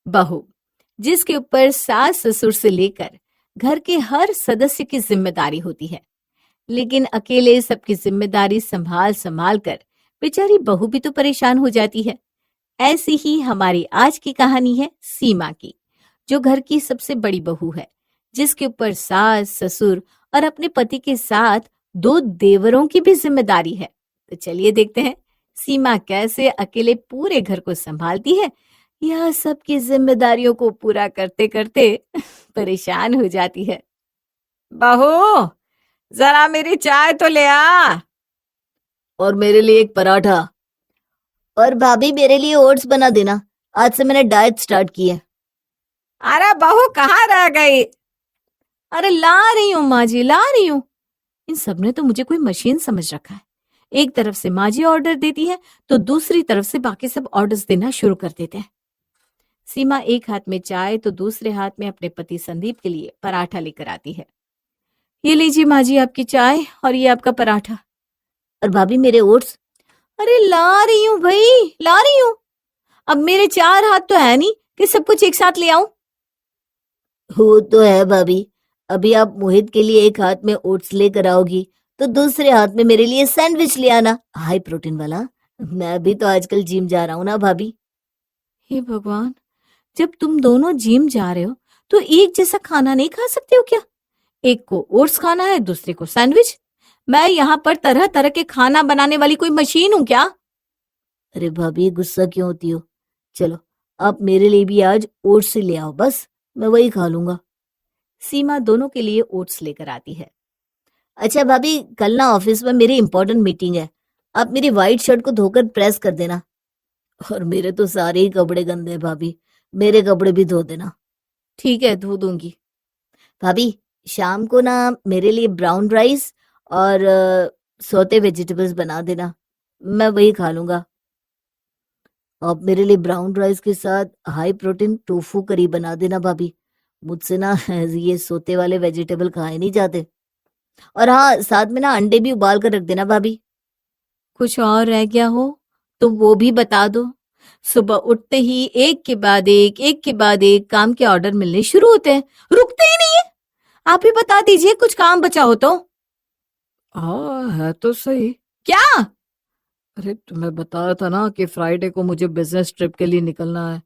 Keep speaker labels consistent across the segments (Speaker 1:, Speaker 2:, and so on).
Speaker 1: बहू, जिसके ऊपर सास ससुर से लेकर घर के हर सदस्य की जिम्मेदारी होती है, लेकिन अकेले सबकी जिम्मेदारी संभाल संभाल कर बेचारी बहू भी तो परेशान हो जाती है। ऐसी ही हमारी आज की कहानी है सीमा की, जो घर की सबसे बड़ी बहू है, जिसके ऊपर सास ससुर और अपने पति के साथ दो देवरों की भी जिम्मेदारी है। तो चलिए देखते हैं सीमा कैसे अकेले पूरे घर को संभालती है, यह सबकी जिम्मेदारियों को पूरा करते करते परेशान हो जाती है।
Speaker 2: बहू, जरा मेरी चाय तो ले आ।
Speaker 3: और मेरे लिए एक पराठा। और भाभी मेरे लिए ओट्स बना देना, आज से मैंने डाइट स्टार्ट की है।
Speaker 2: अरे बहू, कहाँ रह गई?
Speaker 1: अरे ला रही हूँ माँ जी, ला रही हूँ। इन सब ने तो मुझे कोई मशीन समझ रखा है। एक तरफ से माँ जी ऑर्डर देती है तो दूसरी तरफ से बाकी सब ऑर्डर्स देना शुरू कर देते हैं। सीमा एक हाथ में चाय तो दूसरे हाथ में अपने पति संदीप के लिए पराठा लेकर आती है। ये लीजिए माँ जी आपकी चाय और ये आपका पराठा।
Speaker 3: और भाभी मेरे ओट्स।
Speaker 1: अरे ला रही हूँ भाई, ला रही हूँ। अब मेरे चार हाथ तो है नहीं कि सब कुछ एक साथ ले आऊं।
Speaker 3: वो तो है भाभी, अभी आप मोहित के लिए एक हाथ में ओट्स लेकर आओगी तो दूसरे हाथ में मेरे लिए सैंडविच ले आना, हाई प्रोटीन वाला। मैं भी तो आजकल जिम जा रहा हूँ ना भाभी।
Speaker 1: हे भगवान, जब तुम दोनों जिम जा रहे हो तो एक जैसा खाना नहीं खा सकते हो क्या? एक को ओट्स खाना है, दूसरे को सैंडविच। मैं यहाँ पर तरह तरह के खाना बनाने वाली कोई मशीन हूँ क्या?
Speaker 3: अरे भाभी गुस्सा क्यों होती हो? चलो आप मेरे लिए भी आज ओट्स ही ले आओ, बस मैं वही खा लूंगा।
Speaker 1: सीमा दोनों के लिए ओट्स लेकर आती है।
Speaker 3: अच्छा भाभी, कल ना ऑफिस में मेरी इंपॉर्टेंट मीटिंग है, आप मेरी व्हाइट शर्ट को धोकर प्रेस कर देना। और मेरे तो सारे ही कपड़े गंदे हैं भाभी, मेरे कपड़े भी धो देना।
Speaker 1: ठीक है, धो दूंगी।
Speaker 3: भाभी शाम को ना मेरे लिए ब्राउन राइस और सोते वेजिटेबल्स बना देना, मैं वही खा लूंगा। आप मेरे लिए ब्राउन राइस के साथ हाई प्रोटीन टोफू करी बना देना भाभी, मुझसे ना ये सोते वाले वेजिटेबल खाए नहीं जाते। और हाँ, साथ में ना अंडे भी उबाल कर रख देना भाभी।
Speaker 1: कुछ और रह गया हो तो वो भी बता दो। सुबह उठते ही एक के बाद एक काम के ऑर्डर मिलने शुरू होते हैं, रुकते ही नहीं है। आप ही बता दीजिए कुछ काम बचा हो तो।
Speaker 2: हाँ, है तो सही।
Speaker 1: क्या?
Speaker 2: अरे तुम्हें बताया था ना कि फ्राइडे को मुझे बिजनेस ट्रिप के लिए निकलना है,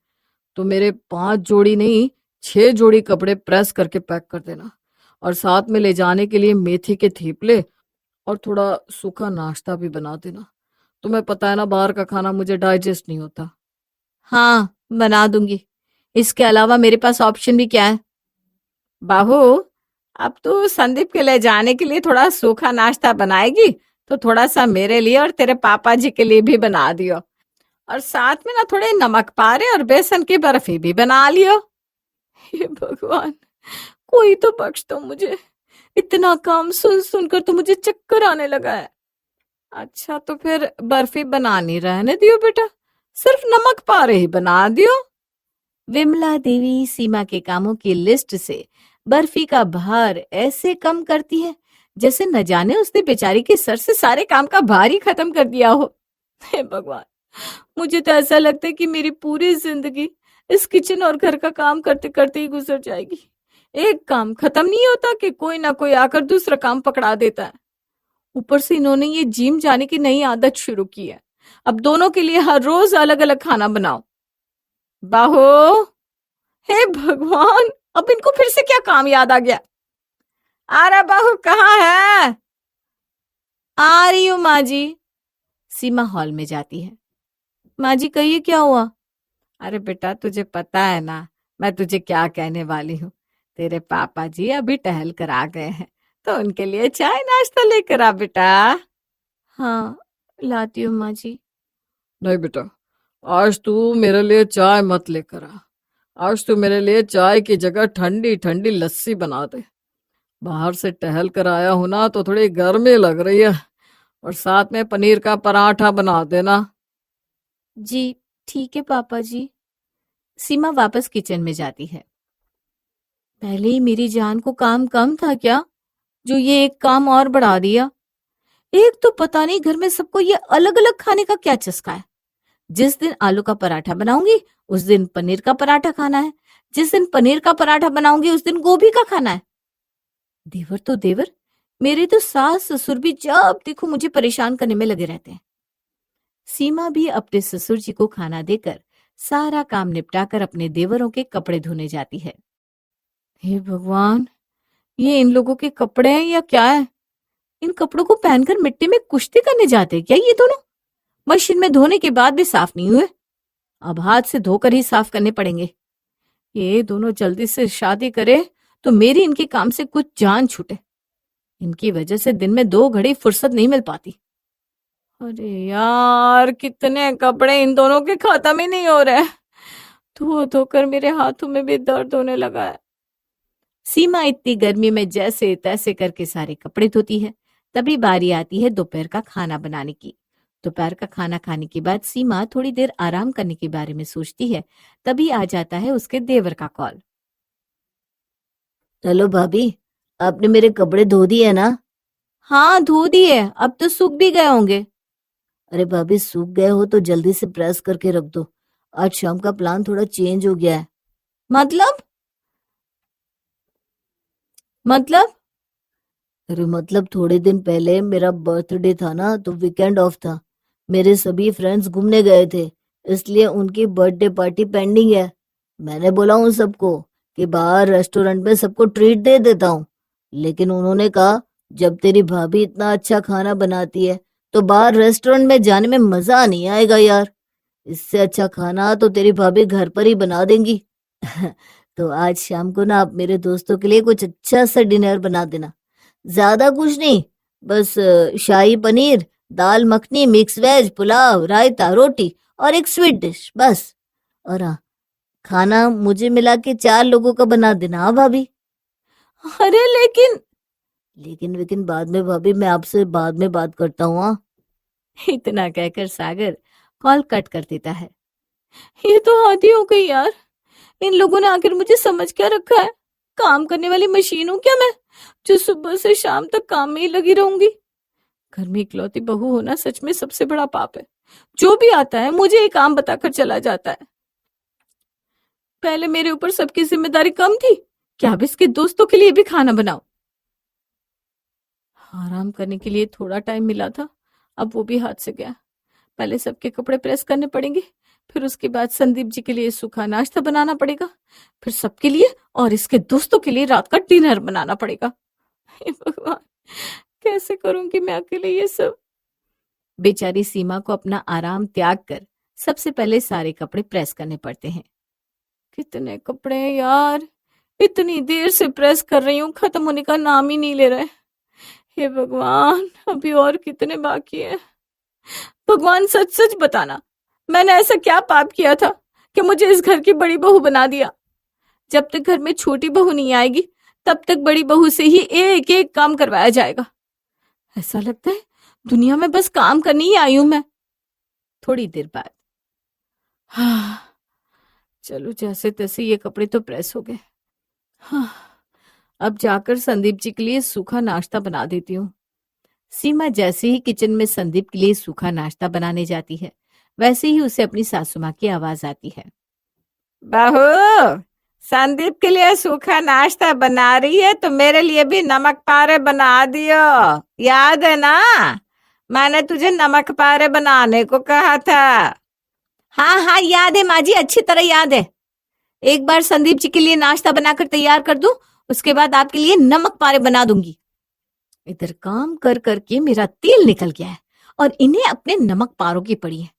Speaker 2: तो मेरे 5 जोड़ी नहीं 6 जोड़ी कपड़े प्रेस करके पैक कर देना, और साथ में ले जाने के लिए मेथी के थेपले और थोड़ा सूखा नाश्ता भी बना देना। तुम्हें पता है ना, बाहर का खाना मुझे डाइजेस्ट नहीं होता।
Speaker 1: हाँ, बना दूंगी। इसके अलावा मेरे पास ऑप्शन भी क्या है?
Speaker 2: बाहू, अब तो संदीप के ले जाने के लिए थोड़ा सूखा नाश्ता बनाएगी तो थोड़ा सा मेरे लिए और तेरे पापा जी के लिए भी बना दियो, और साथ में ना थोड़े नमक पारे और बेसन की बर्फी भी बना लियो।
Speaker 1: हे भगवान, कोई तो बख्श दो मुझे। इतना काम सुन सुनकर तो मुझे चक्कर आने लगा है।
Speaker 2: अच्छा, तो फिर बर्फी बनानी रहने दियो बेटा, सिर्फ नमक पारे ही बना दियो।
Speaker 1: विमला देवी सीमा के कामों की लिस्ट से बर्फी का भार ऐसे कम करती है जैसे न जाने उसने बेचारी के सर से सारे काम का भार ही खत्म कर दिया हो। हे भगवान, मुझे तो ऐसा लगता है कि मेरी पूरी जिंदगी इस किचन और घर का काम करते करते ही गुजर जाएगी। एक काम खत्म नहीं होता कि कोई ना कोई आकर दूसरा काम पकड़ा देता है। ऊपर से इन्होंने ये जिम जाने की नई आदत शुरू की है। अब दोनों के लिए हर रोज अलग अलग खाना बनाओ। बाहो, हे भगवान, अब इनको फिर से क्या काम याद आ गया?
Speaker 2: अरे बहू, कहाँ है?
Speaker 1: आ रही हूँ माँ जी। सीमा हॉल में जाती है। माँ जी कहिए, क्या हुआ?
Speaker 2: अरे बेटा, तुझे पता है ना मैं तुझे क्या कहने वाली हूँ। तेरे पापा जी अभी टहल कर आ गए हैं, तो उनके लिए चाय नाश्ता लेकर आ बेटा।
Speaker 1: हाँ, लाती हूँ माँ जी।
Speaker 2: नहीं बेटा, आज तू मेरे लिए चाय मत लेकर आ। आज तू मेरे लिए चाय की जगह ठंडी ठंडी लस्सी बना दे। बाहर से टहल कर आया हूं ना, तो थोड़ी गर्मी लग रही है, और साथ में पनीर का पराठा बना देना।
Speaker 1: जी ठीक है पापा जी। सीमा वापस किचन में जाती है। पहले ही मेरी जान को काम कम था क्या, जो ये एक काम और बढ़ा दिया? एक तो पता नहीं घर में सबको ये अलग अलग खाने का क्या चस्का है। जिस दिन आलू का पराठा बनाऊंगी उस दिन पनीर का पराठा खाना है, जिस दिन पनीर का पराठा बनाऊंगी उस दिन गोभी का खाना है। देवर तो देवर, मेरे तो सास ससुर भी जब देखो मुझे परेशान करने में लगे रहते हैं। सीमा भी अपने ससुर जी को खाना देकर सारा काम निपटाकर अपने देवरों के कपड़े धोने जाती है। हे भगवान, ये इन लोगों के कपड़े हैं या क्या है? इन कपड़ों को पहनकर मिट्टी में कुश्ती करने जाते हैं क्या ये दोनों? मशीन में धोने के बाद भी साफ नहीं हुए, अब हाथ से धोकर ही साफ करने पड़ेंगे। ये दोनों जल्दी से शादी करे तो मेरी इनके काम से कुछ जान छूटे। इनकी वजह से दिन में 2 घड़ी फुर्सत नहीं मिल पाती। अरे यार, कितने कपड़े इन दोनों के खत्म ही नहीं हो रहे। धो धोकर मेरे हाथों में भी दर्द होने लगा है। सीमा इतनी गर्मी में जैसे तैसे करके सारे कपड़े धोती है। तभी बारी आती है दोपहर का खाना बनाने की। दोपहर का खाना खाने के बाद सीमा थोड़ी देर आराम करने के बारे में सोचती है। तभी आ जाता है उसके देवर का कॉल।
Speaker 3: हेलो भाभी, आपने मेरे कपड़े धो दिए ना?
Speaker 1: हाँ, धो दिए, अब तो सूख भी गए होंगे।
Speaker 3: अरे भाभी, सूख गए हो तो जल्दी से प्रेस करके रख दो। आज शाम का प्लान थोड़ा चेंज हो गया है।
Speaker 1: मतलब?
Speaker 3: अरे मतलब थोड़े दिन पहले मेरा बर्थडे था ना, तो वीकेंड ऑफ था। मेरे सभी फ्रेंड्स घूमने गए थे, इसलिए उनकी बर्थडे पार्टी पेंडिंग है। मैंने बोला उन सबको कि बाहर रेस्टोरेंट में सबको ट्रीट दे देता हूँ, लेकिन उन्होंने कहा जब तेरी भाभी इतना अच्छा खाना बनाती है तो बाहर रेस्टोरेंट में जाने में मजा नहीं आएगा यार। इससे अच्छा खाना तो तेरी भाभी घर पर ही बना देंगी। तो आज शाम को ना आप मेरे दोस्तों के लिए कुछ अच्छा सा डिनर बना देना। ज्यादा कुछ नहीं, बस शाही पनीर, दाल मखनी, मिक्स वेज, पुलाव, रायता, रोटी और एक स्वीट डिश बस। और हाँ, खाना मुझे मिला के 4 लोगों का बना देना। हाँ भाभी।
Speaker 1: अरे
Speaker 3: लेकिन बाद में भाभी, मैं आपसे बाद में बात करता हूँ। हाँ,
Speaker 1: इतना कहकर सागर कॉल कट कर देता है। ये तो हद ही हो गई यार, इन लोगों ने आखिर मुझे समझ क्या रखा है? काम करने वाली मशीन हूं क्या मैं, जो सुबह से शाम तक काम में ही लगी रहूंगी? घर में इकलौती बहू होना सच में सबसे बड़ा पाप है। जो भी आता है मुझे एक काम बताकर चला जाता है। पहले मेरे ऊपर सबकी जिम्मेदारी कम थी, क्या अब इसके दोस्तों के लिए भी खाना बनाओ? आराम करने के लिए थोड़ा टाइम मिला था, अब वो भी हाथ से गया। पहले सबके कपड़े प्रेस करने पड़ेंगे, फिर उसके बाद संदीप जी के लिए सूखा नाश्ता बनाना पड़ेगा, फिर सबके लिए और इसके दोस्तों के लिए रात का डिनर बनाना पड़ेगा। हे भगवान, कैसे करूंगी मैं अकेले ये सब? बेचारी सीमा को अपना आराम त्याग कर सबसे पहले सारे कपड़े प्रेस करने पड़ते हैं। कितने कपड़े हैं यार, इतनी देर से प्रेस कर रही हूँ, खत्म होने का नाम ही नहीं ले रहे। हे भगवान, अभी और कितने बाकी है? भगवान, सच सच बताना, मैंने ऐसा क्या पाप किया था कि मुझे इस घर की बड़ी बहू बना दिया? जब तक घर में छोटी बहू नहीं आएगी तब तक बड़ी बहू से ही एक एक काम करवाया जाएगा। ऐसा लगता है दुनिया में बस काम करने ही आई हूं मैं। थोड़ी देर बाद, हाँ चलो, जैसे तैसे ये कपड़े तो प्रेस हो गए। हाँ, अब जाकर संदीप जी के लिए सूखा नाश्ता बना देती हूँ। सीमा जैसे ही किचन में संदीप के लिए सूखा नाश्ता बनाने जाती है, वैसे ही उसे अपनी सासू माँ की आवाज आती है। बहू, संदीप के लिए सूखा नाश्ता बना रही है तो मेरे लिए भी नमक पारे बना दियो। याद है ना, मैंने तुझे नमक पारे बनाने को कहा था। हाँ हाँ याद है माँ जी, अच्छी तरह याद है। एक बार संदीप जी के लिए नाश्ता बनाकर तैयार कर दूं, उसके बाद आपके लिए नमक पारे बना दूंगी। इधर काम कर करके मेरा तेल निकल गया है और इन्हें अपने नमक पारों की पड़ी है।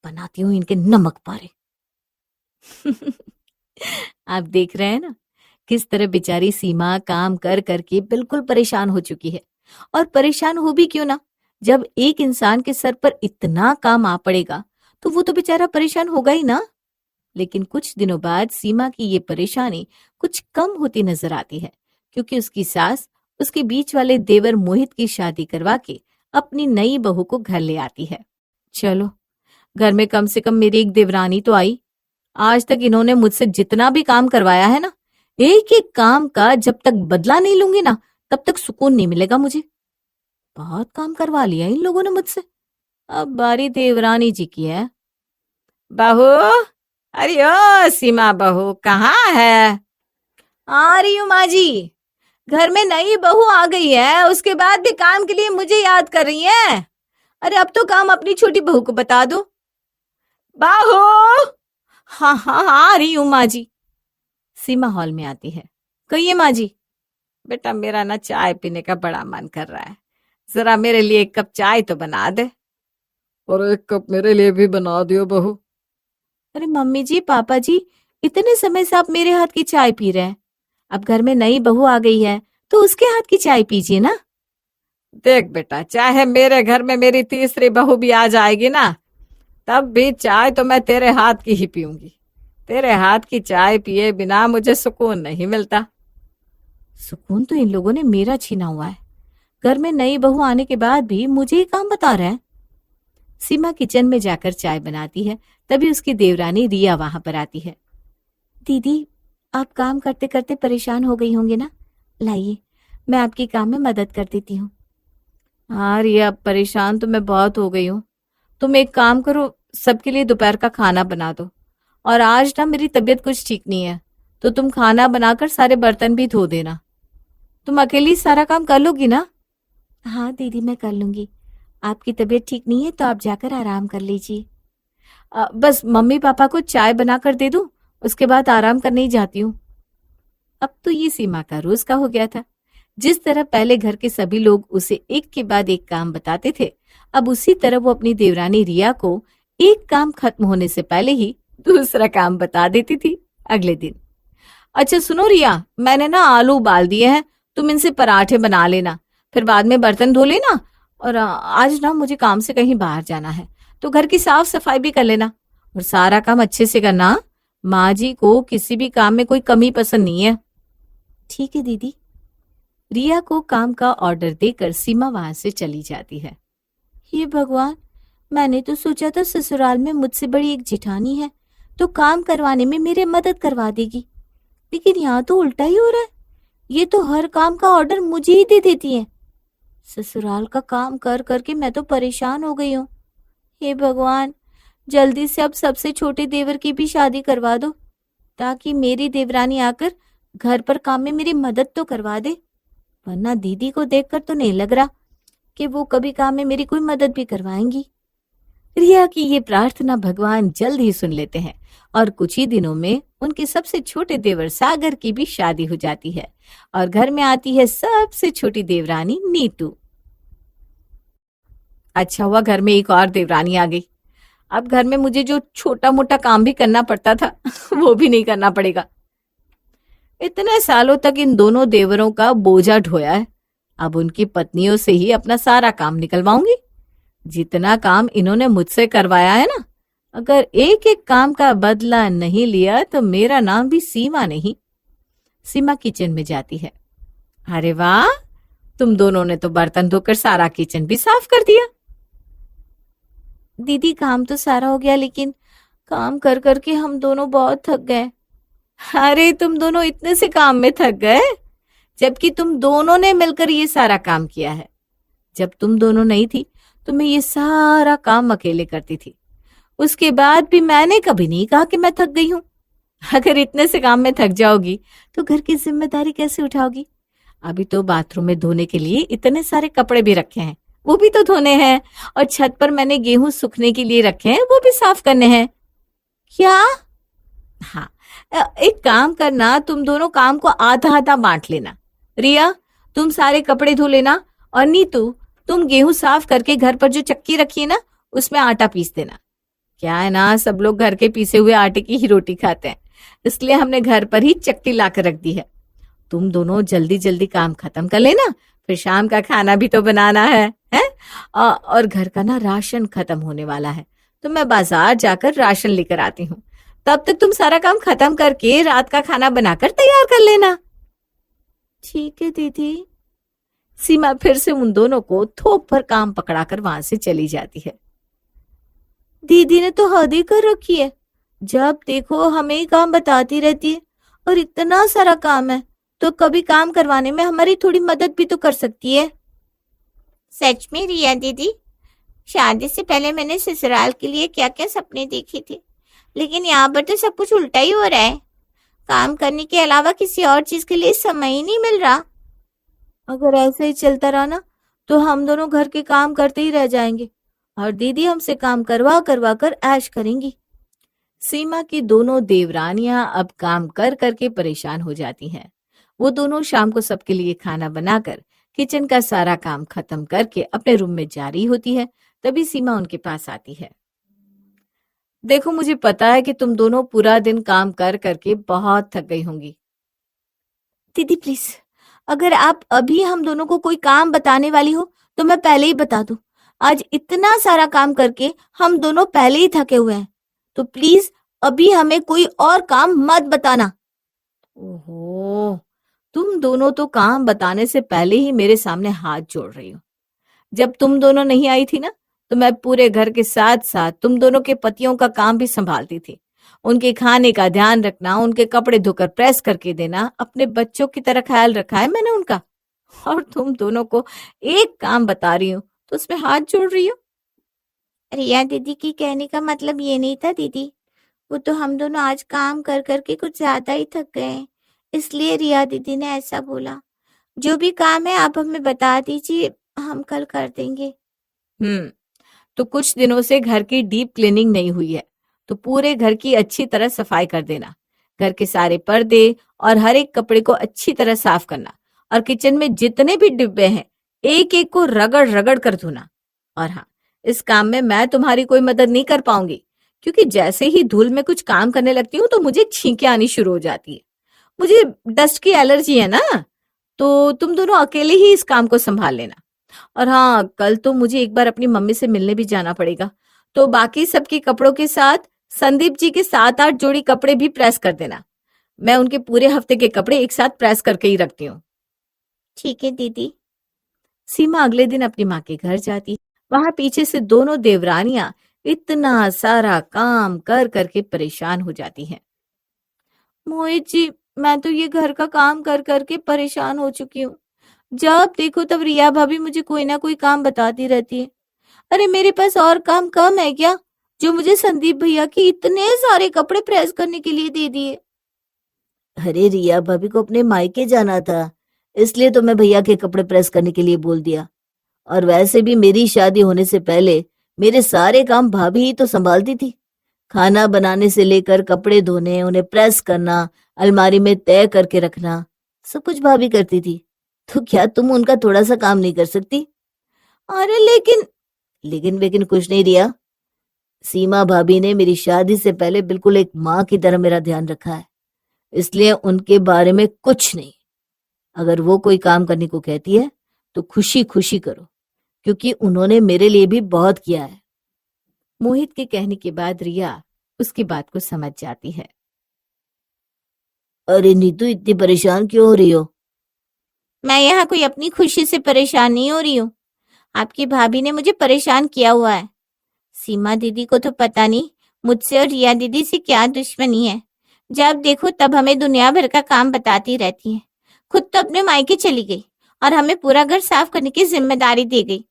Speaker 1: बनाती हूँ इनके नमक पारे। आप देख रहे हैं ना किस तरह बेचारी सीमा काम कर करके बिल्कुल परेशान हो चुकी है। और परेशान हो भी क्यों ना, जब एक इंसान के सर पर इतना काम आ पड़ेगा तो वो तो बेचारा परेशान होगा ही ना। लेकिन कुछ दिनों बाद सीमा की ये परेशानी कुछ कम होती नजर आती है, क्योंकि उसकी सास उसके बीच वाले देवर मोहित की शादी करवा के अपनी नई बहू को घर ले आती है। चलो, घर में कम से कम मेरी एक देवरानी तो आई। आज तक इन्होंने मुझसे जितना भी काम करवाया है ना, एक एक काम का जब तक बदला नहीं लूंगी ना, तब तक सुकून नहीं मिलेगा मुझे। बहुत काम करवा लिया इन लोगों ने मुझसे, अब बारी देवरानी जी की है। बहू, अरे ओ सीमा बहू, कहाँ है? आ रही हूँ माँ जी। घर में नई बहू आ गई है, उसके बाद भी काम के लिए मुझे याद कर रही है। अरे अब तो काम अपनी छोटी बहू को बता दो। बहू, हाँ हाँ आ रही हूँ माँ जी। सीमा हॉल में आती है। कहिए माँ जी। बेटा मेरा ना चाय पीने का बड़ा मन कर रहा है, जरा मेरे लिए एक कप चाय तो बना दे।
Speaker 2: और एक कप मेरे लिए भी बना दियो बहू।
Speaker 1: अरे मम्मी जी, पापा जी, इतने समय से आप मेरे हाथ की चाय पी रहे हैं। अब घर में नई बहू आ गई है तो उसके हाथ की चाय पीजिए ना। देख बेटा, चाहे मेरे घर में मेरी तीसरी बहू भी आ जाएगी ना, तब भी चाय तो मैं तेरे हाथ की ही पीऊंगी। तेरे हाथ की चाय पिए बिना मुझे सुकून नहीं मिलता। सुकून तो इन लोगों ने मेरा छीना हुआ है। घर में नई बहू आने के बाद भी मुझे ही काम बता रहे हैं। सीमा किचन में जाकर चाय बनाती है, तभी उसकी देवरानी रिया वहां पर आती है। दीदी, आप काम करते करते परेशान हो गई होंगे ना, लाइए मैं आपके काम में मदद कर देती हूँ। हाँ रिया, परेशान तो मैं बहुत हो गई हूँ। तुम एक काम करो, सबके लिए दोपहर का खाना बना दो। और आज ना मेरी तबीयत कुछ ठीक नहीं है, तो तुम खाना बनाकर सारे बर्तन भी धो देना। तुम अकेली सारा काम कर लोगी ना? हाँ दीदी, मैं कर लूंगी। आपकी तबीयत ठीक नहीं है तो आप जाकर आराम कर लीजिए। बस मम्मी पापा को चाय बनाकर दे दूं, उसके बाद आराम करने ही जाती हूँ। अब तो ये सीमा का रोज का हो गया था। जिस तरह पहले घर के सभी लोग उसे एक के बाद एक काम बताते थे, अब उसी तरह वो अपनी देवरानी रिया को एक काम खत्म होने से पहले ही दूसरा काम बता देती थी अगले दिन। अच्छा सुनो रिया, मैंने ना आलू उबाल दिए हैं, तुम इनसे पराठे बना लेना, फिर बाद में बर्तन धो लेना। और आज ना मुझे काम से कहीं बाहर जाना है, तो घर की साफ सफाई भी कर लेना और सारा काम अच्छे से करना। माँ जी को किसी भी काम में कोई कमी पसंद नहीं है। ठीक है दीदी। रिया को काम का ऑर्डर देकर सीमा वहां से चली जाती है। हे भगवान, मैंने तो सोचा था ससुराल में मुझसे बड़ी एक जिठानी है तो काम करवाने में मेरे मदद करवा देगी, लेकिन यहाँ तो उल्टा ही हो रहा है। ये तो हर काम का ऑर्डर मुझे ही दे देती है। ससुराल का काम कर करके मैं तो परेशान हो गई हूँ। हे भगवान, जल्दी से अब सबसे छोटे देवर की भी शादी करवा दो, ताकि मेरी देवरानी आकर घर पर काम में मेरी मदद तो करवा दे। वरना दीदी को देखकर तो नहीं लग रहा कि वो कभी काम में मेरी कोई मदद भी करवाएंगी। रिया की ये प्रार्थना भगवान जल्द ही सुन लेते हैं और कुछ ही दिनों में उनके सबसे छोटे देवर सागर की भी शादी हो जाती है और घर में आती है सबसे छोटी देवरानी नीतू। अच्छा हुआ घर में एक और देवरानी आ गई। अब घर में मुझे जो छोटा मोटा काम भी करना पड़ता था वो भी नहीं करना पड़ेगा। इतने सालों तक इन दोनों देवरों का बोझा ढोया है, अब उनकी पत्नियों से ही अपना सारा काम निकलवाऊंगी। जितना काम इन्होंने मुझसे करवाया है ना, अगर एक एक काम का बदला नहीं लिया तो मेरा नाम भी सीमा नहीं। सीमा किचन में जाती है। अरे वाह, तुम दोनों ने तो बर्तन धोकर सारा किचन भी साफ कर दिया। दीदी, काम तो सारा हो गया, लेकिन काम कर करके हम दोनों बहुत थक गए। अरे तुम दोनों इतने से काम में थक गए, जबकि तुम दोनों ने मिलकर ये सारा काम किया है। जब तुम दोनों नहीं थी तो मैं ये सारा काम अकेले करती थी। उसके बाद भी मैंने कभी नहीं कहा कि मैं थक गई हूं। अगर इतने से काम में थक जाओगी तो घर की जिम्मेदारी कैसे उठाओगी? अभी तो बाथरूम में धोने के लिए इतने सारे कपड़े भी रखे हैं, वो भी तो धोने हैं। और छत पर मैंने गेहूं सूखने के लिए रखे हैं, वो भी साफ करने हैं। क्या? हाँ, एक काम करना, तुम दोनों काम को आधा आधा बांट लेना। रिया, तुम सारे कपड़े धो लेना और नीतू, तुम गेहूं साफ करके घर पर जो चक्की रखी है ना, उसमें आटा पीस देना। क्या है ना, सब लोग घर के पीसे हुए आटे की ही रोटी खाते हैं, इसलिए हमने घर पर ही चक्की लाकर रख दी है। तुम दोनों जल्दी जल्दी काम खत्म कर लेना, फिर शाम का खाना भी तो बनाना है? और घर का ना राशन खत्म होने वाला है, तो मैं बाजार जाकर राशन लेकर आती हूँ। तब तक तुम सारा काम खत्म करके रात का खाना बनाकर तैयार कर लेना। ठीक है दीदी। सीमा फिर से उन दोनों को थोप पर काम पकड़ाकर वहां से चली जाती है। दीदी ने तो हद ही कर रखी है, जब देखो हमें ही काम बताती रहती है, और इतना सारा काम है तो कभी काम करवाने में हमारी थोड़ी मदद भी तो कर सकती है। सच में रिया दीदी, शादी से पहले मैंने ससुराल के लिए क्या क्या सपने देखे थे,
Speaker 4: लेकिन यहाँ पर तो सब कुछ उल्टा ही हो रहा है। काम करने के अलावा किसी और चीज के लिए समय ही नहीं मिल रहा।
Speaker 1: अगर ऐसे ही चलता रहा ना तो हम दोनों घर के काम करते ही रह जाएंगे और दीदी हमसे काम करवा करवा कर ऐश करेंगी। सीमा की दोनों देवरानियां अब काम कर करके परेशान हो जाती हैं। वो दोनों शाम को सबके लिए खाना बनाकर किचन का सारा काम खत्म करके अपने रूम में जा रही होती है। तभी सीमा उनके पास आती है। देखो, मुझे पता है कि तुम दोनों पूरा दिन काम कर करके बहुत थक गई होंगी। दीदी प्लीज, अगर आप अभी हम दोनों को कोई काम बताने वाली हो तो मैं पहले ही बता दूं। आज इतना सारा काम करके हम दोनों पहले ही थके हुए हैं, तो प्लीज अभी हमें कोई और काम मत बताना। ओहो, तुम दोनों तो काम बताने से पहले ही मेरे सामने हाथ जोड़ रही हो। जब तुम दोनों नहीं आई थी ना तो मैं पूरे घर के साथ साथ तुम दोनों के पतियों का काम भी संभालती थी। उनके खाने का ध्यान रखना, उनके कपड़े धोकर प्रेस करके देना, अपने बच्चों की तरह ख्याल रखा है मैंने उनका। और तुम दोनों को एक काम बता रही हूँ तो उसमें हाथ जोड़ रही हो।
Speaker 4: रिया दीदी की कहने का मतलब ये नहीं था दीदी। वो तो हम दोनों आज काम कर करके कुछ ज्यादा ही थक गए हैं, इसलिए रिया दीदी ने ऐसा बोला। जो भी काम है आप हमें बता दीजिए, हम कल कर देंगे।
Speaker 1: तो कुछ दिनों से घर की डीप क्लीनिंग नहीं हुई है, तो पूरे घर की अच्छी तरह सफाई कर देना। घर के सारे पर्दे और हर एक कपड़े को अच्छी तरह साफ करना और किचन में जितने भी डिब्बे हैं एक एक को रगड़ रगड़ कर धोना। और हाँ, इस काम में मैं तुम्हारी कोई मदद नहीं कर पाऊंगी, क्योंकि जैसे ही धूल में कुछ काम करने लगती हूँ तो मुझे छींकें आनी शुरू हो जाती है। मुझे डस्ट की एलर्जी है ना, तो तुम दोनों अकेले ही इस काम को संभाल लेना। और हाँ, कल तो मुझे एक बार अपनी मम्मी से मिलने भी जाना पड़ेगा, तो बाकी सबके कपड़ों के साथ संदीप जी के 7-8 जोड़ी कपड़े भी प्रेस कर देना। मैं उनके पूरे हफ्ते के कपड़े एक साथ प्रेस करके ही रखती हूँ।
Speaker 4: ठीक है दीदी।
Speaker 1: सीमा अगले दिन अपनी माँ के घर जाती। वहां पीछे से दोनों देवरानियां इतना सारा काम कर करके परेशान हो जाती हैं। मोहित जी, मैं तो ये घर का काम कर करके परेशान हो चुकी हूँ। जब देखो तब रिया भाभी मुझे कोई ना कोई काम बताती रहती है। अरे मेरे पास और काम कम है क्या जो मुझे संदीप भैया की इतने सारे कपड़े प्रेस करने के लिए दे दिए?
Speaker 3: अरे रिया भाभी को अपने मायके जाना था, इसलिए तो मैं भैया के कपड़े प्रेस करने के लिए बोल दिया। और वैसे भी मेरी शादी होने से पहले मेरे सारे काम भाभी ही तो संभालती थी। खाना बनाने से लेकर कपड़े धोने, उन्हें प्रेस करना, अलमारी में तय करके रखना, सब कुछ भाभी करती थी। तो क्या तुम उनका थोड़ा सा काम नहीं कर सकती?
Speaker 1: अरे
Speaker 3: लेकिन कुछ नहीं रिया। सीमा भाभी ने मेरी शादी से पहले बिल्कुल एक माँ की तरह मेरा ध्यान रखा है, इसलिए उनके बारे में कुछ नहीं। अगर वो कोई काम करने को कहती है तो खुशी खुशी करो, क्योंकि उन्होंने मेरे लिए भी बहुत किया है।
Speaker 1: मोहित के कहने के बाद रिया उसकी बात को समझ जाती है।
Speaker 3: अरे नीतू, इतनी परेशान क्यों हो रही हो?
Speaker 4: मैं यहाँ कोई अपनी खुशी से परेशान नहीं हो रही हूँ। आपकी भाभी ने मुझे परेशान किया हुआ है। सीमा दीदी को तो पता नहीं मुझसे और रिया दीदी से क्या दुश्मनी है। जब देखो तब हमें दुनिया भर का काम बताती रहती है। खुद तो अपने मायके चली गई और हमें पूरा घर साफ करने की जिम्मेदारी दी गई।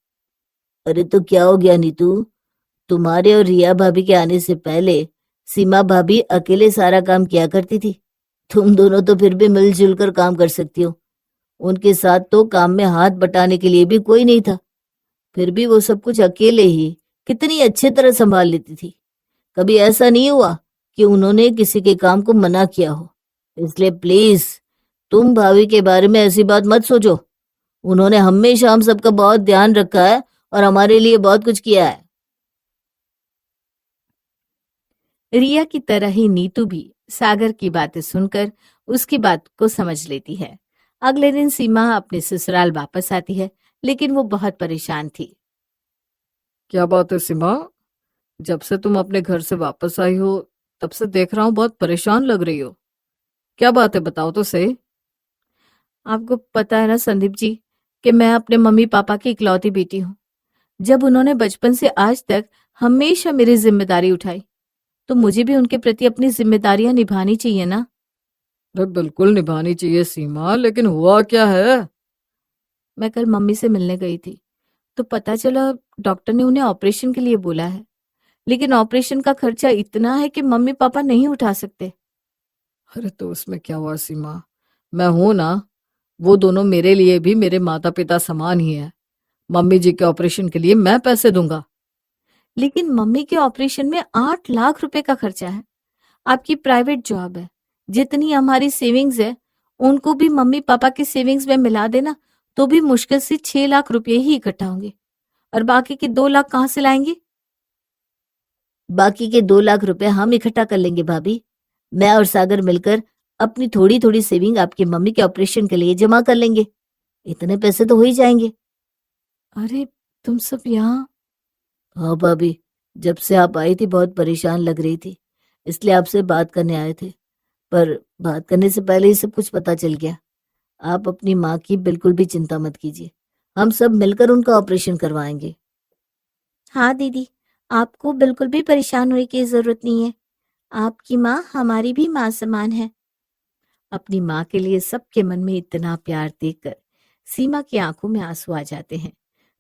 Speaker 3: अरे तो क्या हो गया नीतू? तुम्हारे और रिया भाभी के आने से पहले सीमा भाभी अकेले सारा काम किया करती थी। तुम दोनों तो फिर भी मिलजुल कर काम कर सकती हो। उनके साथ तो काम में हाथ बटाने के लिए भी कोई नहीं था, फिर भी वो सब कुछ अकेले ही कितनी अच्छी तरह संभाल लेती थी। कभी ऐसा नहीं हुआ कि उन्होंने किसी के काम को मना किया हो। इसलिए प्लीज तुम भाभी के बारे में ऐसी बात मत सोचो। उन्होंने हमेशा हम सबका बहुत ध्यान रखा है और हमारे लिए बहुत कुछ किया है।
Speaker 1: रिया की तरह ही नीतू भी सागर की बातें सुनकर उसकी बात को समझ लेती है। अगले दिन सीमा अपने ससुराल वापस आती है, लेकिन वो बहुत परेशान थी।
Speaker 2: क्या बात है सीमा? जब से तुम अपने घर से वापस आई हो तब से देख रहा हूँ बहुत परेशान लग रही हो। क्या बात है, बताओ तो सही।
Speaker 1: आपको पता है ना संदीप जी कि मैं अपने मम्मी पापा की इकलौती बेटी हूँ। जब उन्होंने बचपन से आज तक हमेशा मेरी जिम्मेदारी उठाई, तो मुझे भी उनके प्रति अपनी जिम्मेदारियां निभानी चाहिए ना।
Speaker 2: अरे बिल्कुल निभानी चाहिए सीमा, लेकिन हुआ क्या है?
Speaker 1: मैं कल मम्मी से मिलने गई थी तो पता चला डॉक्टर ने उन्हें ऑपरेशन के लिए बोला है, लेकिन ऑपरेशन का खर्चा इतना है कि मम्मी पापा नहीं उठा सकते।
Speaker 2: अरे तो उसमें क्या हुआ सीमा, मैं हूं ना। वो दोनों मेरे लिए भी मेरे माता पिता समान ही है। मम्मी जी के ऑपरेशन के लिए मैं पैसे दूंगा।
Speaker 1: लेकिन मम्मी के ऑपरेशन में 8 लाख रुपए का खर्चा है। आपकी प्राइवेट जॉब है, जितनी हमारी सेविंग्स है उनको भी मम्मी पापा की सेविंग्स में मिला देना तो भी मुश्किल से 6 लाख रुपए ही इकट्ठा होंगे, और बाकी के 2 लाख कहाँ से लाएंगे?
Speaker 3: बाकी के 2 लाख रुपए हम इकट्ठा कर लेंगे भाभी। मैं और सागर मिलकर अपनी थोड़ी थोड़ी सेविंग आपकी मम्मी के ऑपरेशन के लिए जमा कर लेंगे। इतने पैसे तो हो ही जाएंगे।
Speaker 1: अरे तुम सब यहाँ?
Speaker 3: हाँ भाभी, जब से आप आई थी बहुत परेशान लग रही थी, इसलिए आपसे बात करने आए थे। पर बात करने से पहले ही सब कुछ पता चल गया। आप अपनी माँ की बिल्कुल भी चिंता मत कीजिए, हम सब मिलकर उनका ऑपरेशन करवाएंगे।
Speaker 4: हाँ दीदी, आपको बिल्कुल भी परेशान होने की जरूरत नहीं है। आपकी माँ हमारी भी माँ समान है।
Speaker 1: अपनी माँ के लिए सबके मन में इतना प्यार देखकर सीमा की आंखों में आंसू आ जाते हैं।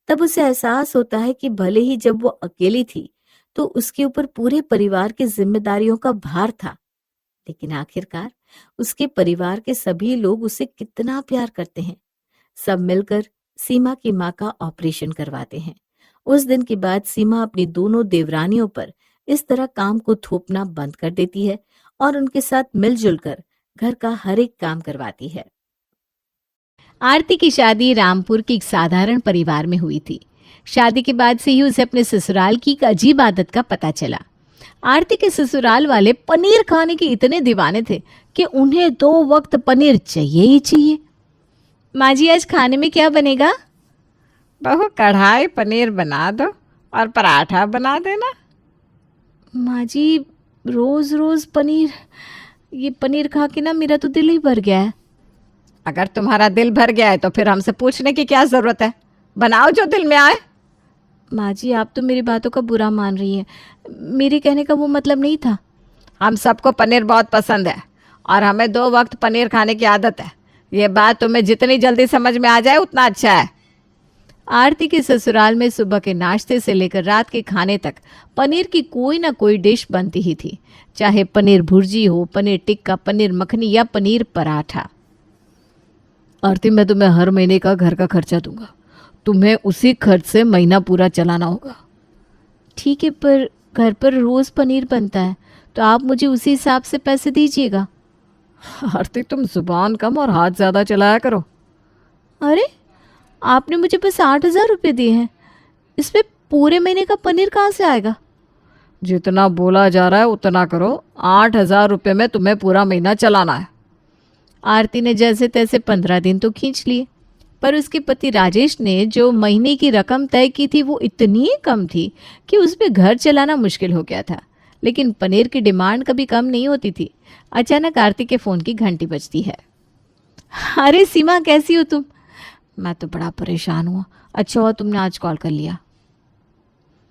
Speaker 1: तब उसे एहसास होता है कि भले ही जब वो अकेली थी तो उसके ऊपर पूरे परिवार की जिम्मेदारियों का भार था, लेकिन आखिरकार उसके परिवार के सभी लोग उसे कितना प्यार करते हैं। सब मिलकर सीमा की माँ का ऑपरेशन करवाते हैं। उस दिन के बाद सीमा अपनी दोनों देवरानियों पर इस तरह काम को थोपना बंद कर देती है और उनके साथ मिलजुल कर घर का हर एक काम करवाती है।
Speaker 5: आरती की शादी रामपुर के एक साधारण परिवार में हुई थी। शादी के बाद से ही उसे अपने ससुराल की एक अजीब आदत का पता चला। आरती के ससुराल वाले पनीर खाने के इतने दीवाने थे कि उन्हें 2 वक्त पनीर चाहिए ही चाहिए। माँ जी, आज खाने में क्या बनेगा?
Speaker 6: बहू, कढ़ाई पनीर बना दो और पराठा बना देना।
Speaker 5: माँ जी, रोज रोज पनीर, ये पनीर खा के ना मेरा तो दिल ही भर गया है।
Speaker 6: अगर तुम्हारा दिल भर गया है तो फिर हमसे पूछने की क्या जरूरत है, बनाओ जो दिल में आए।
Speaker 5: माँ जी, आप तो मेरी बातों का बुरा मान रही हैं। मेरे कहने का वो मतलब नहीं था।
Speaker 6: हम सबको पनीर बहुत पसंद है और हमें 2 वक्त पनीर खाने की आदत है। ये बात तुम्हें जितनी जल्दी समझ में आ जाए उतना अच्छा है।
Speaker 5: आरती के ससुराल में सुबह के नाश्ते से लेकर रात के खाने तक पनीर की कोई ना कोई डिश बनती ही थी, चाहे पनीर भुर्जी हो, पनीर टिक्का, पनीर मखनी या पनीर पराठा।
Speaker 2: आरती, मैं तुम्हें हर महीने का घर का खर्चा दूंगा, तुम्हें उसी खर्च से महीना पूरा चलाना होगा।
Speaker 5: ठीक है, पर घर पर रोज पनीर बनता है तो आप मुझे उसी हिसाब से पैसे दीजिएगा।
Speaker 2: आरती, तुम जुबान कम और हाथ ज्यादा चलाया करो।
Speaker 5: अरे, आपने मुझे बस 8,000 रुपये दिए हैं, इसमें पूरे महीने का पनीर कहाँ से आएगा?
Speaker 2: जितना बोला जा रहा है उतना करो। 8,000 रुपये में तुम्हें पूरा महीना चलाना है।
Speaker 5: आरती ने जैसे तैसे 15 दिन तो खींच लिए, पर उसके पति राजेश ने जो महीने की रकम तय की थी वो इतनी कम थी कि उसमें घर चलाना मुश्किल हो गया था। लेकिन पनीर की डिमांड कभी कम नहीं होती थी। अचानक आरती के फ़ोन की घंटी बजती है। अरे सीमा, कैसी हो तुम? मैं तो बड़ा परेशान हुआ। अच्छा हुआ तुमने आज कॉल कर लिया।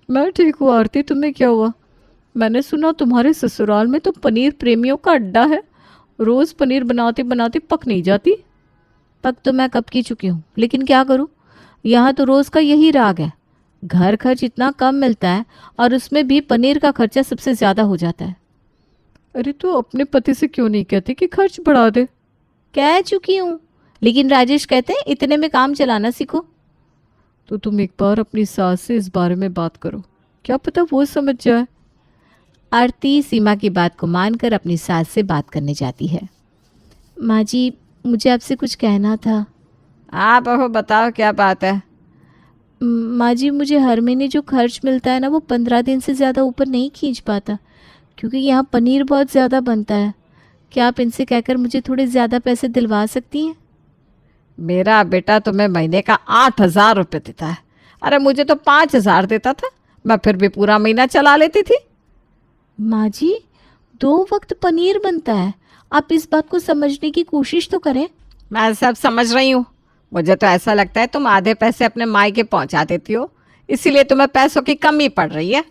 Speaker 2: मैं ठीक हूँ आरती, तुम्हें क्या हुआ? मैंने सुना तुम्हारे ससुराल में तो पनीर प्रेमियों का अड्डा है, रोज पनीर बनाते बनाते पक नहीं जाती।
Speaker 5: पक तो मैं कब की चुकी हूँ, लेकिन क्या करूँ, यहाँ तो रोज़ का यही राग है। घर खर्च इतना कम मिलता है और उसमें भी पनीर का खर्चा सबसे ज़्यादा हो जाता है।
Speaker 2: अरे तो अपने पति से क्यों नहीं कहती कि खर्च बढ़ा दे?
Speaker 5: कह चुकी हूँ, लेकिन राजेश कहते हैं इतने में काम चलाना सीखो।
Speaker 2: तो तुम एक बार अपनी सास से इस बारे में बात करो, क्या पता वो समझ जाए।
Speaker 5: आरती सीमा की बात को मानकर अपनी सास से बात करने जाती है। माँ जी, मुझे आपसे कुछ कहना था।
Speaker 6: हाँ बहू, बताओ क्या बात है।
Speaker 5: माँ जी, मुझे हर महीने जो खर्च मिलता है ना वो 15 दिन से ज़्यादा ऊपर नहीं खींच पाता, क्योंकि यहाँ पनीर बहुत ज़्यादा बनता है। क्या आप इनसे कहकर मुझे थोड़े ज़्यादा पैसे दिलवा सकती हैं?
Speaker 6: मेरा बेटा तुम्हें महीने का 8,000 रुपये देता है। अरे मुझे तो 5,000 देता था, मैं फिर भी पूरा महीना चला लेती थी।
Speaker 5: माँ जी, 2 वक्त पनीर बनता है, आप इस बात को समझने की कोशिश तो करें।
Speaker 6: मैं सब समझ रही हूँ, मुझे तो ऐसा लगता है तुम आधे पैसे अपने मायके पहुँचा देती हो, इसीलिए तुम्हें पैसों की कमी पड़ रही है।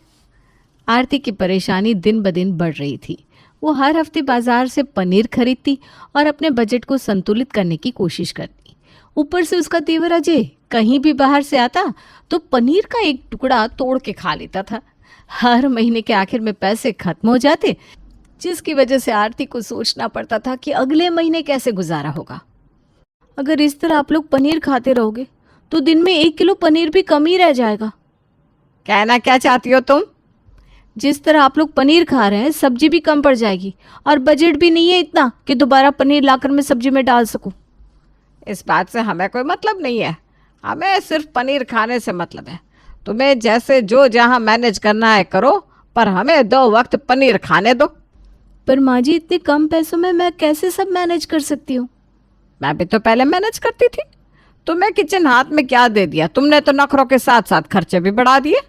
Speaker 5: आरती की परेशानी दिन ब दिन बढ़ रही थी। वो हर हफ्ते बाजार से पनीर खरीदती और अपने बजट को संतुलित करने की कोशिश करती। ऊपर से उसका देवर अजय कहीं भी बाहर से आता तो पनीर का एक टुकड़ा तोड़ के खा लेता था। हर महीने के आखिर में पैसे खत्म हो जाते, जिसकी वजह से आरती को सोचना पड़ता था कि अगले महीने कैसे गुजारा होगा।
Speaker 1: अगर इस तरह आप लोग पनीर खाते रहोगे तो दिन में 1 किलो पनीर भी कम ही रह जाएगा।
Speaker 6: कहना क्या चाहती हो तुम?
Speaker 1: जिस तरह आप लोग पनीर खा रहे हैं सब्जी भी कम पड़ जाएगी, और बजट भी नहीं है इतना कि दोबारा पनीर लाकर मैं सब्जी में डाल सकूं।
Speaker 6: इस बात से हमें कोई मतलब नहीं है, हमें सिर्फ पनीर खाने से मतलब है। तुम्हें जैसे जो जहाँ मैनेज करना है करो, पर हमें 2 वक्त पनीर खाने दो।
Speaker 1: पर माँ जी, इतने कम पैसों में मैं कैसे सब मैनेज कर सकती हूँ?
Speaker 6: मैं भी तो पहले मैनेज करती थी, तुम्हें किचन हाथ में क्या दे दिया? तुमने तो नखरों के साथ साथ खर्चे भी बढ़ा दिए।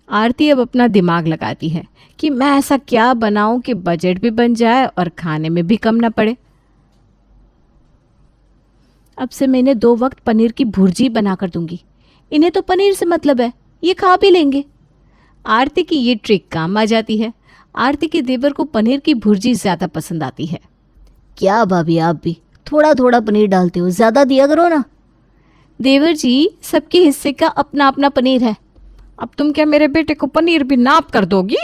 Speaker 5: आरती अब अपना दिमाग लगाती है कि मैं ऐसा क्या बनाऊं कि बजट भी बन जाए और खाने में भी कम ना पड़े। अब से मैं इन्हें 2 वक्त पनीर की भुर्जी बनाकर दूंगी। इन्हें तो पनीर से मतलब है, ये खा भी लेंगे। आरती की ये ट्रिक काम आ जाती है। आरती के देवर को पनीर की भुर्जी ज़्यादा पसंद आती है।
Speaker 3: क्या भाभी, आप भी थोड़ा थोड़ा पनीर डालते हो, ज्यादा दिया करो ना।
Speaker 5: देवर जी, सबके हिस्से का अपना अपना पनीर है।
Speaker 6: अब तुम क्या मेरे बेटे को पनीर भी नाप कर दोगी?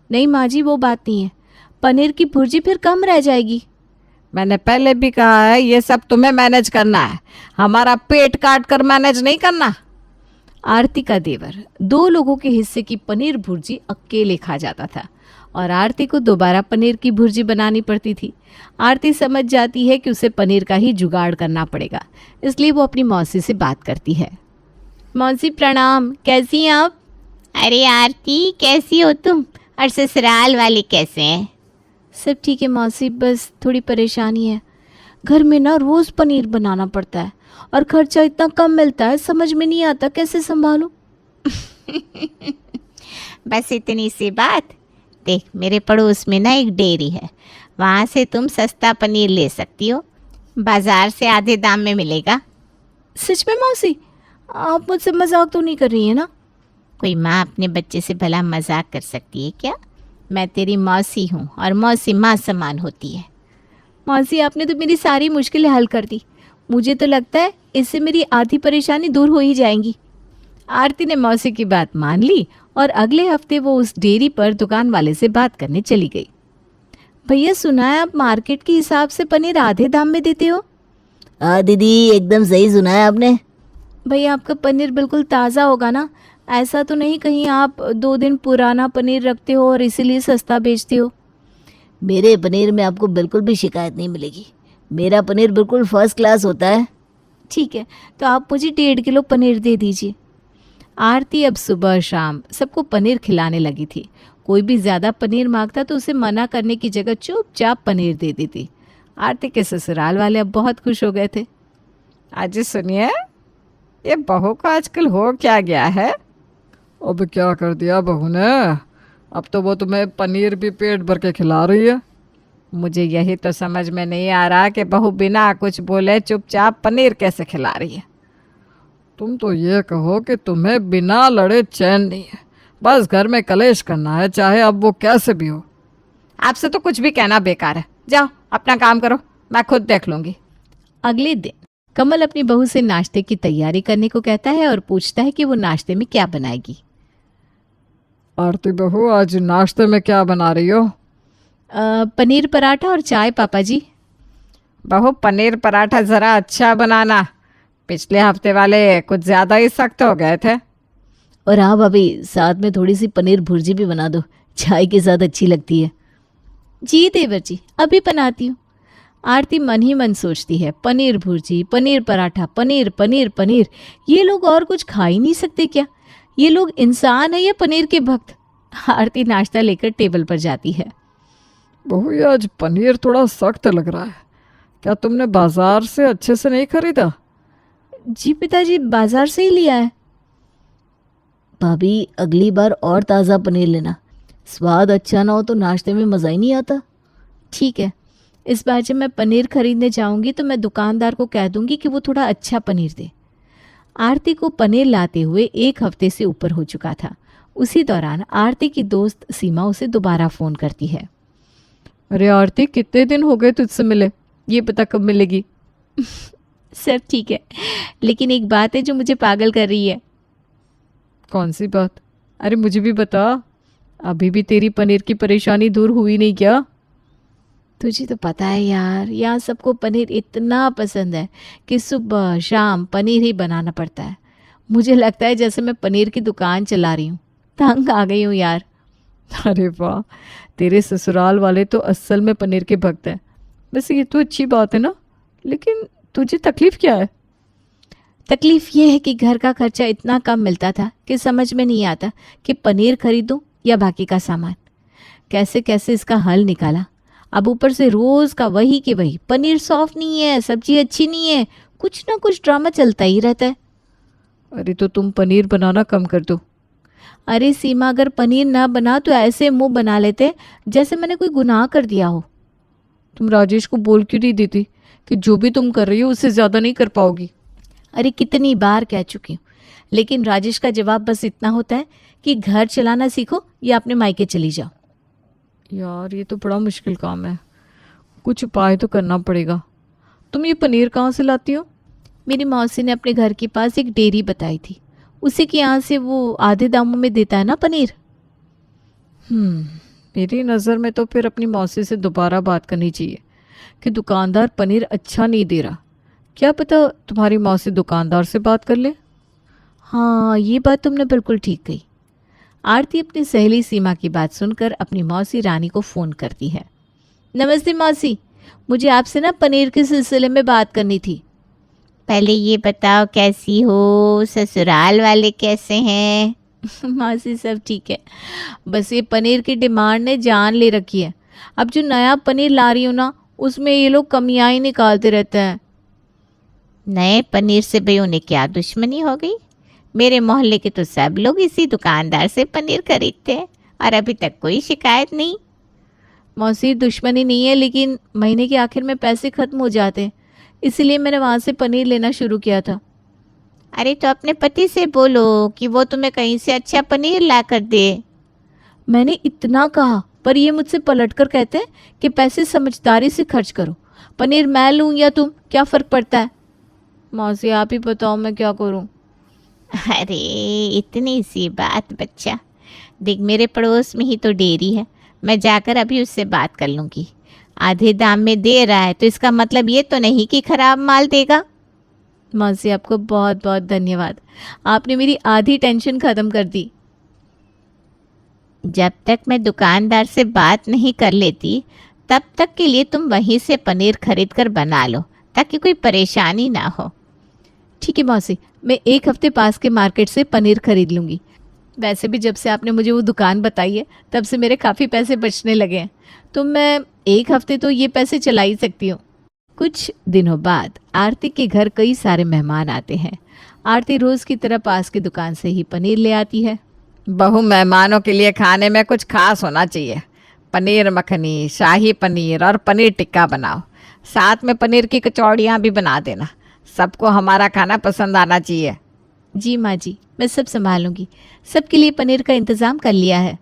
Speaker 1: नहीं माँ जी, वो बात नहीं है, पनीर की भुर्जी फिर कम रह जाएगी।
Speaker 6: मैंने पहले भी कहा है, ये सब तुम्हें मैनेज करना है, हमारा पेट काट कर मैनेज नहीं करना।
Speaker 5: आरती का देवर 2 लोगों के हिस्से की पनीर भुर्जी अकेले खा जाता था और आरती को दोबारा पनीर की भुर्जी बनानी पड़ती थी। आरती समझ जाती है कि उसे पनीर का ही जुगाड़ करना पड़ेगा, इसलिए वो अपनी मौसी से बात करती है।
Speaker 1: मौसी प्रणाम, कैसी हैं आप?
Speaker 4: अरे आरती, कैसी हो तुम? और ससुराल वाले कैसे हैं?
Speaker 1: सब ठीक है मौसी, बस थोड़ी परेशानी है। घर में ना रोज़ पनीर बनाना पड़ता है और खर्चा इतना कम मिलता है, समझ में नहीं आता कैसे संभालूं।
Speaker 4: बस इतनी सी बात। देख, मेरे पड़ोस में ना एक डेयरी है, वहाँ से तुम सस्ता पनीर ले सकती हो, बाजार से आधे दाम में मिलेगा।
Speaker 1: सच में मौसी, आप मुझसे मजाक तो नहीं कर रही हैं ना?
Speaker 4: कोई माँ अपने बच्चे से भला मजाक कर सकती है क्या? मैं तेरी मौसी हूँ और मौसी माँ समान होती है।
Speaker 1: मौसी, आपने तो मेरी सारी मुश्किलें हल कर दी। मुझे तो लगता है इससे मेरी आधी परेशानी दूर हो ही जाएंगी।
Speaker 5: आरती ने मौसी की बात मान ली और अगले हफ्ते वो उस डेयरी पर दुकान वाले से बात करने चली गई।
Speaker 1: भैया, सुना है आप मार्केट के हिसाब से पनीर आधे दाम में देते हो?
Speaker 3: हाँ दीदी, एकदम सही सुना है आपने।
Speaker 1: भैया, आपका पनीर बिल्कुल ताज़ा होगा ना? ऐसा तो नहीं कहीं आप 2 दिन पुराना पनीर रखते हो और इसीलिए सस्ता बेचते हो?
Speaker 3: मेरे पनीर में आपको बिल्कुल भी शिकायत नहीं मिलेगी। मेरा पनीर बिल्कुल फर्स्ट क्लास होता है।
Speaker 1: ठीक है, तो आप मुझे 1.5 किलो पनीर दे दीजिए।
Speaker 5: आरती अब सुबह शाम सबको पनीर खिलाने लगी थी। कोई भी ज़्यादा पनीर मांगता तो उसे मना करने की जगह चुपचाप पनीर दे देती। आरती के ससुराल वाले अब बहुत खुश हो गए थे।
Speaker 6: आज सुनिए, ये बहू को आजकल हो क्या गया है?
Speaker 2: अब क्या कर दिया बहू ने? अब तो वो तुम्हें पनीर भी पेट भर के खिला रही है।
Speaker 6: मुझे यही तो समझ में नहीं आ रहा कि बहू बिना कुछ बोले चुपचाप पनीर कैसे खिला रही है।
Speaker 2: तुम तो ये कहो कि तुम्हें बिना लड़े चैन नहीं है, बस घर में कलेश करना है, चाहे अब वो कैसे भी हो।
Speaker 6: आपसे तो कुछ भी कहना बेकार है, जाओ अपना काम करो, मैं खुद देख लूँगी।
Speaker 5: अगले दिन कमल अपनी बहू से नाश्ते की तैयारी करने को कहता है और पूछता है कि वो नाश्ते में क्या बनाएगी।
Speaker 2: आरती बहू, आज नाश्ते में क्या बना रही हो?
Speaker 5: पनीर पराठा और चाय पापा जी।
Speaker 6: बहू, पनीर पराठा ज़रा अच्छा बनाना, पिछले हफ्ते वाले कुछ ज़्यादा ही सख्त हो गए थे।
Speaker 3: और हाँ भाभी, साथ में थोड़ी सी पनीर भुर्जी भी बना दो, चाय के साथ अच्छी लगती है।
Speaker 1: जी देवर जी, अभी बनाती हूँ।
Speaker 5: आरती मन ही मन सोचती है, पनीर भुर्जी, पनीर पराठा, पनीर पनीर पनीर, ये लोग और कुछ खा ही नहीं सकते क्या? ये लोग इंसान है या पनीर के भक्त? आरती नाश्ता लेकर टेबल पर जाती है।
Speaker 2: बहू, ये आज पनीर थोड़ा सख्त लग रहा है, क्या तुमने बाजार से अच्छे से नहीं खरीदा?
Speaker 1: जी पिताजी, बाजार से ही लिया है।
Speaker 3: भाभी, अगली बार और ताज़ा पनीर लेना, स्वाद अच्छा ना हो तो नाश्ते में मज़ा ही नहीं आता।
Speaker 1: ठीक है, इस बार जब मैं पनीर खरीदने जाऊंगी तो मैं दुकानदार को कह दूंगी कि वो थोड़ा अच्छा पनीर दे।
Speaker 5: आरती को पनीर लाते हुए 1 हफ्ते से ऊपर हो चुका था। उसी दौरान आरती की दोस्त सीमा उसे दोबारा फ़ोन करती है।
Speaker 2: अरे आरती, कितने दिन हो गए तुझसे मिले, ये पता कब मिलेगी?
Speaker 1: सब ठीक है, लेकिन एक बात है जो मुझे पागल कर रही है।
Speaker 2: कौन सी बात? अरे मुझे भी बता, अभी भी तेरी पनीर की परेशानी दूर हुई नहीं क्या?
Speaker 5: तुझे तो पता है यार, यहाँ सबको पनीर इतना पसंद है कि सुबह शाम पनीर ही बनाना पड़ता है। मुझे लगता है जैसे मैं पनीर की दुकान चला रही हूँ। तंग आ गई हूँ यार।
Speaker 2: अरे वाह, तेरे ससुराल वाले तो असल में पनीर के भक्त हैं। वैसे ये तो अच्छी बात है ना, लेकिन तुझे तकलीफ क्या है?
Speaker 5: तकलीफ ये है कि घर का खर्चा इतना कम मिलता था कि समझ में नहीं आता कि पनीर खरीदूं या बाकी का सामान। कैसे कैसे इसका हल निकाला। अब ऊपर से रोज का वही कि वही, पनीर सॉफ्ट नहीं है, सब्जी अच्छी नहीं है, कुछ ना कुछ ड्रामा चलता ही रहता है।
Speaker 2: अरे तो तुम पनीर बनाना कम कर दो।
Speaker 5: अरे सीमा, अगर पनीर ना बना तो ऐसे मुंह बना लेते जैसे मैंने कोई गुनाह कर दिया हो।
Speaker 2: तुम राजेश को बोल क्यों नहीं देती कि जो भी तुम कर रही हो उससे ज़्यादा नहीं कर पाओगी?
Speaker 5: अरे कितनी बार कह चुकी हूँ, लेकिन राजेश का जवाब बस इतना होता है कि घर चलाना सीखो या अपने मायके चली जाओ।
Speaker 2: यार ये तो बड़ा मुश्किल काम है, कुछ उपाय तो करना पड़ेगा। तुम ये पनीर कहाँ से लाती हो?
Speaker 5: मेरी मौसी ने अपने घर के पास एक डेयरी बताई थी, उसी के यहाँ से वो आधे दामों में देता है ना पनीर।
Speaker 2: मेरी नज़र में तो फिर अपनी मौसी से दोबारा बात करनी चाहिए कि दुकानदार पनीर अच्छा नहीं दे रहा। क्या पता तुम्हारी मौसी दुकानदार से बात कर ले।
Speaker 5: हाँ, ये बात तुमने बिल्कुल ठीक कही। आरती अपनी सहेली सीमा की बात सुनकर अपनी मौसी रानी को फ़ोन करती है। नमस्ते मौसी, मुझे आपसे ना पनीर के सिलसिले में बात करनी थी।
Speaker 4: पहले ये बताओ कैसी हो, ससुराल वाले कैसे हैं?
Speaker 5: मौसी सब ठीक है, बस ये पनीर की डिमांड ने जान ले रखी है। अब जो नया पनीर ला रही हूँ ना, उसमें ये लोग कमियां ही निकालते रहते हैं।
Speaker 4: नए पनीर से भाई उन्हें क्या दुश्मनी हो गई? मेरे मोहल्ले के तो सब लोग इसी दुकानदार से पनीर खरीदते हैं और अभी तक कोई शिकायत नहीं।
Speaker 5: मौसी, दुश्मनी नहीं है, लेकिन महीने के आखिर में पैसे खत्म हो जाते हैं, इसलिए मैंने वहाँ से पनीर लेना शुरू किया था।
Speaker 4: अरे तो अपने पति से बोलो कि वो तुम्हें कहीं से अच्छा पनीर ला कर दे।
Speaker 5: मैंने इतना कहा, पर ये मुझसे पलटकर कहते हैं कि पैसे समझदारी से खर्च करो। पनीर मैं लूँ या तुम, क्या फ़र्क पड़ता है? मौसी आप ही बताओ मैं क्या करूँ।
Speaker 4: अरे इतनी सी बात बच्चा, देख मेरे पड़ोस में ही तो डेयरी है, मैं जाकर अभी उससे बात कर लूँगी। आधे दाम में दे रहा है तो इसका मतलब ये तो नहीं कि खराब माल देगा।
Speaker 5: मौसी आपको बहुत बहुत धन्यवाद, आपने मेरी आधी टेंशन ख़त्म कर दी।
Speaker 4: जब तक मैं दुकानदार से बात नहीं कर लेती तब तक के लिए तुम वहीं से पनीर खरीद कर बना लो ताकि कोई परेशानी ना हो।
Speaker 5: ठीक है मौसी, मैं एक हफ्ते पास के मार्केट से पनीर खरीद लूँगी। वैसे भी जब से आपने मुझे वो दुकान बताई है तब से मेरे काफ़ी पैसे बचने लगे हैं, तो मैं एक हफ्ते तो ये पैसे चला ही सकती हूँ। कुछ दिनों बाद आरती के घर कई सारे मेहमान आते हैं। आरती रोज़ की तरह पास की दुकान से ही पनीर ले आती है।
Speaker 6: बहू, मेहमानों के लिए खाने में कुछ खास होना चाहिए। पनीर मखनी, शाही पनीर और पनीर टिक्का बनाओ। साथ में पनीर की कचौड़ियाँ भी बना देना। सबको हमारा खाना पसंद आना चाहिए।
Speaker 5: जी माँ जी, मैं सब संभालूंगी। सबके लिए पनीर का इंतज़ाम कर लिया है।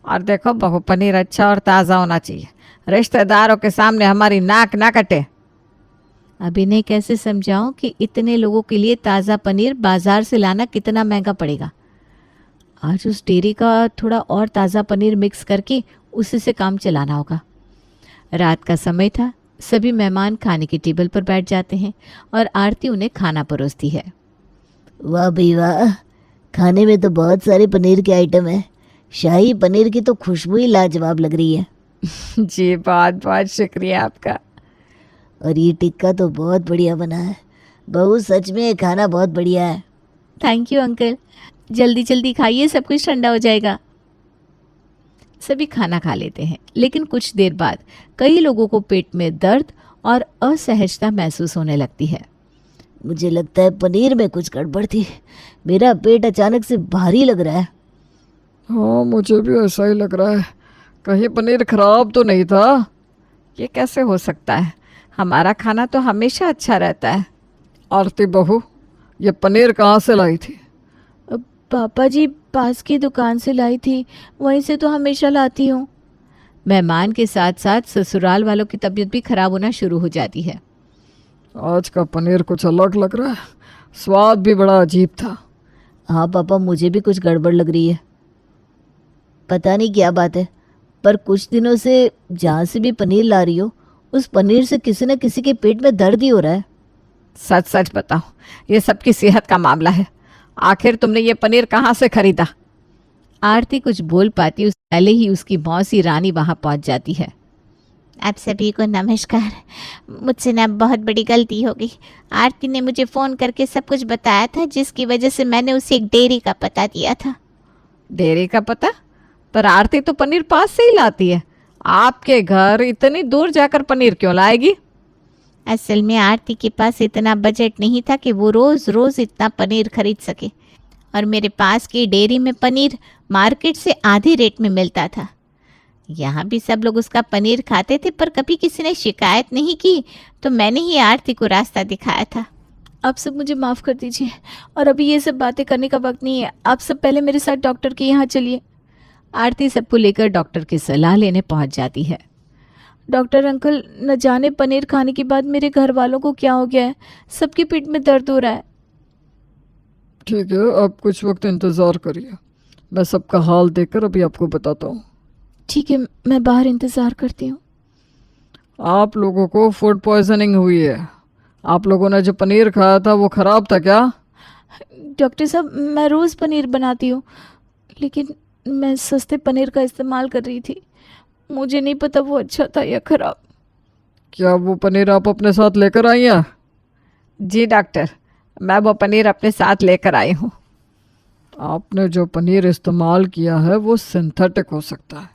Speaker 6: और देखो बहू, पनीर अच्छा और ताज़ा होना चाहिए। रिश्तेदारों के सामने हमारी नाक ना कटे।
Speaker 5: अभी नहीं कैसे समझाऊं कि इतने लोगों के लिए ताज़ा पनीर बाज़ार से लाना कितना महंगा पड़ेगा। आज उस डेयरी का थोड़ा और ताज़ा पनीर मिक्स करके उसी से काम चलाना होगा। रात का समय था, सभी मेहमान खाने की टेबल पर बैठ जाते हैं और आरती उन्हें खाना परोसती है।
Speaker 3: वाह भाई वाह, खाने में तो बहुत सारे पनीर के आइटम है। शाही पनीर की तो खुशबू ही लाजवाब लग रही है।
Speaker 6: जी बहुत बहुत शुक्रिया आपका।
Speaker 3: और ये टिक्का तो बहुत बढ़िया बना है। बहू सच में ये खाना बहुत बढ़िया है।
Speaker 5: थैंक यू अंकल, जल्दी जल्दी खाइए, सब कुछ ठंडा हो जाएगा। सभी खाना खा लेते हैं, लेकिन कुछ देर बाद कई लोगों को पेट में दर्द और असहजता महसूस होने लगती है।
Speaker 3: मुझे लगता है पनीर में कुछ गड़बड़ थी। मेरा पेट अचानक से भारी लग रहा है।
Speaker 2: हाँ, मुझे भी ऐसा ही लग रहा है। कहीं पनीर खराब तो नहीं था?
Speaker 6: ये कैसे हो सकता है? हमारा खाना तो हमेशा अच्छा रहता है।
Speaker 2: आरती बहू, ये पनीर कहाँ से लाई थी?
Speaker 5: पापा जी पास की दुकान से लाई थी, वहीं से तो हमेशा लाती हूँ। मेहमान के साथ साथ ससुराल वालों की तबीयत भी खराब होना शुरू हो जाती है।
Speaker 2: आज का पनीर कुछ अलग लग रहा है, स्वाद भी बड़ा अजीब था।
Speaker 3: हाँ पापा, मुझे भी कुछ गड़बड़ लग रही है। पता नहीं क्या बात है, पर कुछ दिनों से जहाँ से भी पनीर ला रही हो, उस पनीर से किसी न किसी के पेट में दर्द ही हो रहा है।
Speaker 6: सच सच बताओ, ये सबकी सेहत का मामला है। आखिर तुमने ये पनीर कहाँ से खरीदा?
Speaker 5: आरती कुछ बोल पाती उस पहले ही उसकी मौसी रानी वहां पहुंच जाती है।
Speaker 4: आप सभी को नमस्कार। मुझसे ना बहुत बड़ी गलती हो गई। आरती ने मुझे फ़ोन करके सब कुछ बताया था, जिसकी वजह से मैंने उसे एक डेयरी का पता दिया था।
Speaker 6: डेयरी का पता? पर आरती तो पनीर पास से ही लाती है। आपके घर इतनी दूर जाकर पनीर क्यों लाएगी?
Speaker 4: असल में आरती के पास इतना बजट नहीं था कि वो रोज़ रोज़ इतना पनीर खरीद सके, और मेरे पास की डेयरी में पनीर मार्केट से आधे रेट में मिलता था। यहाँ भी सब लोग उसका पनीर खाते थे, पर कभी किसी ने शिकायत नहीं की, तो मैंने ही आरती को रास्ता दिखाया था।
Speaker 5: आप सब मुझे माफ़ कर दीजिए, और अभी ये सब बातें करने का वक्त नहीं है। आप सब पहले मेरे साथ डॉक्टर के यहाँ चलिए। आरती सबको लेकर डॉक्टर की सलाह लेने पहुंच जाती है।
Speaker 2: डॉक्टर अंकल, न जाने पनीर खाने के बाद मेरे घर वालों को क्या हो गया है, सबके पेट में दर्द हो रहा है।
Speaker 7: ठीक है, आप कुछ वक्त इंतज़ार करिए, मैं सबका हाल देखकर अभी आपको बताता हूँ।
Speaker 2: ठीक है, मैं बाहर इंतज़ार करती हूँ।
Speaker 7: आप लोगों को फूड पॉइजनिंग हुई है। आप लोगों ने जो पनीर खाया था वो ख़राब था क्या?
Speaker 2: डॉक्टर साहब, मैं रोज़ पनीर बनाती हूँ, लेकिन मैं सस्ते पनीर का इस्तेमाल कर रही थी। मुझे नहीं पता वो अच्छा था या ख़राब।
Speaker 7: क्या वो पनीर आप अपने साथ लेकर आई हैं?
Speaker 6: जी डॉक्टर, मैं वो पनीर अपने साथ लेकर आई हूँ।
Speaker 7: आपने जो पनीर इस्तेमाल किया है वो सिंथेटिक हो सकता है।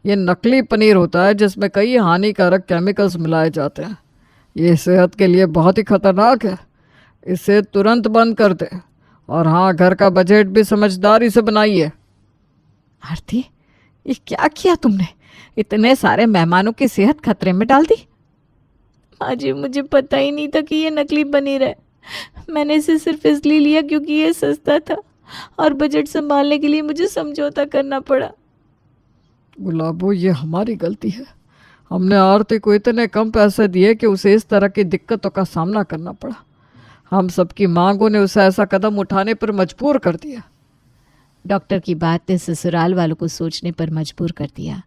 Speaker 7: ये नकली पनीर होता है जिसमें कई हानिकारक केमिकल्स मिलाए जाते हैं। ये सेहत के लिए बहुत ही खतरनाक है। इसे तुरंत बंद कर दे, और हाँ, घर का बजट भी समझदारी से बनाइए।
Speaker 6: आरती, ये क्या किया तुमने? इतने सारे मेहमानों की सेहत खतरे में डाल दी।
Speaker 2: हाँ जी, मुझे पता ही नहीं था कि ये नकली पनीर है। मैंने इसे सिर्फ इसलिए लिया क्योंकि ये सस्ता था, और बजट संभालने के लिए मुझे समझौता करना पड़ा।
Speaker 7: गुलाबो, ये हमारी गलती है। हमने आरती को इतने कम पैसे दिए कि उसे इस तरह की दिक्कतों का सामना करना पड़ा। हम सबकी मांगों ने उसे ऐसा कदम उठाने पर मजबूर कर दिया।
Speaker 5: डॉक्टर की बात ने ससुराल वालों को सोचने पर मजबूर कर दिया।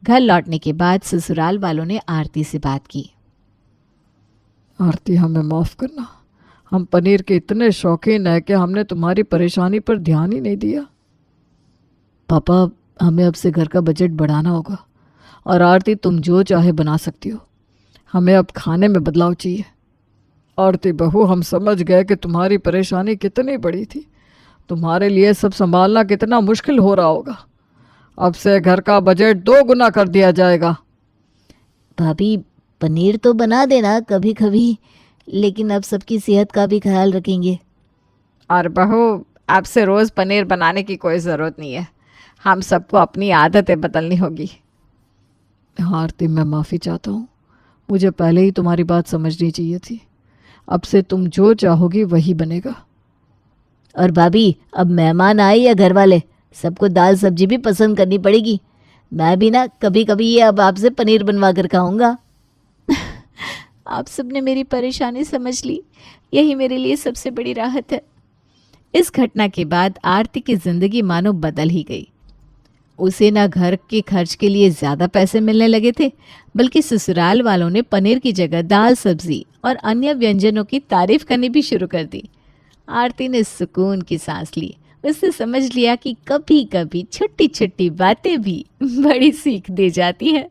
Speaker 5: घर लौटने के बाद ससुराल वालों ने आरती से बात की।
Speaker 7: आरती, हमें माफ़ करना। हम पनीर के इतने शौकीन हैं कि हमने तुम्हारी परेशानी पर ध्यान ही नहीं दिया।
Speaker 2: पापा, हमें अब से घर का बजट बढ़ाना होगा, और आरती, तुम जो चाहे बना सकती हो।
Speaker 7: हमें अब खाने में बदलाव चाहिए। आरती बहू, हम समझ गए कि तुम्हारी परेशानी कितनी बड़ी थी। तुम्हारे लिए सब संभालना कितना मुश्किल हो रहा होगा। अब से घर का बजट 2 गुना कर दिया जाएगा।
Speaker 3: भाभी, पनीर तो बना देना कभी कभी, लेकिन अब सबकी सेहत का भी ख्याल रखेंगे।
Speaker 6: और बहू, आपसे रोज़ पनीर बनाने की कोई ज़रूरत नहीं है। हम सबको अपनी आदतें बदलनी होगी।
Speaker 7: हाँ आरती, मैं माफ़ी चाहता हूँ। मुझे पहले ही तुम्हारी बात समझनी चाहिए थी। अब से तुम जो चाहोगी वही बनेगा।
Speaker 3: और भाभी, अब मेहमान आए या घर वाले, सबको दाल सब्जी भी पसंद करनी पड़ेगी। मैं भी ना कभी कभी ये अब आपसे पनीर बनवा कर खाऊंगा।
Speaker 2: आप सबने मेरी परेशानी समझ ली, यही मेरे लिए सबसे बड़ी राहत है।
Speaker 5: इस घटना के बाद आरती की जिंदगी मानो बदल ही गई। उसे ना घर के खर्च के लिए ज़्यादा पैसे मिलने लगे थे, बल्कि ससुराल वालों ने पनीर की जगह दाल सब्जी और अन्य व्यंजनों की तारीफ करनी भी शुरू कर दी। आरती ने सुकून की सांस ली। उसने समझ लिया कि कभी कभी छोटी छोटी बातें भी बड़ी सीख दे जाती है।